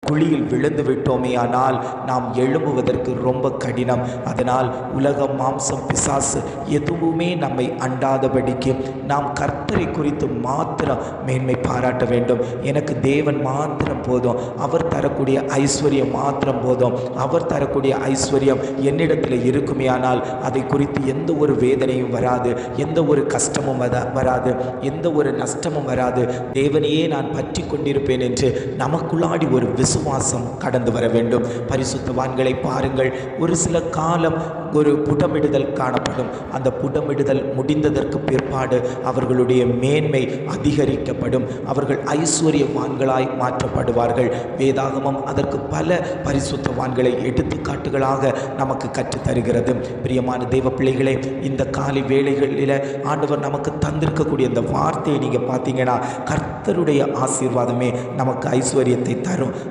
குழியில் விழுந்து விட்டோமே ஆனால் நாம் எழும்புவதற்கு ரொம்ப கடினம். அதனால் உலகம், மாம்சம், பிசாசு எதுவுமே நம்மை அண்டாதபடிக்கு நாம் கர்த்தரை குறித்து மாத்திரம் மேன்மை பாராட்ட வேண்டும். எனக்கு தேவன் மாத்திரம் போதும், அவர் தரக்கூடிய ஐஸ்வர்யம் மாத்திரம் போதும். அவர் தரக்கூடிய ஐஸ்வர்யம் என்னிடத்தில் இருக்குமே ஆனால் அதை குறித்து எந்த ஒரு வேதனையும் வராது, எந்த ஒரு கஷ்டமும் வராது, எந்த ஒரு நஷ்டமும் வராது. தேவனையே நான் பற்றி கொண்டிருப்பேன் என்று நமக்குள்ளாடி ஒரு விசுவாசம் கடந்து வர வேண்டும். பரிசுத்தவான்களை பாருங்கள், ஒரு சில காலம் ஒரு புடமிடுதல் காணப்படும். அந்த புடமிடுதல் முடிந்ததற்கு பிற்பாடு அவர்களுடைய மேன்மை அதிகரிக்கப்படும். அவர்கள் ஐஸ்வர்யவான்களாய் மாற்றப்படுவார்கள். வேதாகமம் அதற்கு பல பரிசுத்தவான்களை எடுத்துக்காட்டுகளாக நமக்கு கற்றுத் தருகிறது. பிரியமான தேவ பிள்ளைகளே, இந்த காலை வேளைகளில் ஆண்டவர் நமக்கு தந்திருக்கக்கூடிய இந்த வார்த்தையை நீங்கள் பார்த்தீங்கன்னா, கர்த்தருடைய ஆசீர்வாதமே நமக்கு ஐஸ்வர்யத்தை தரும்.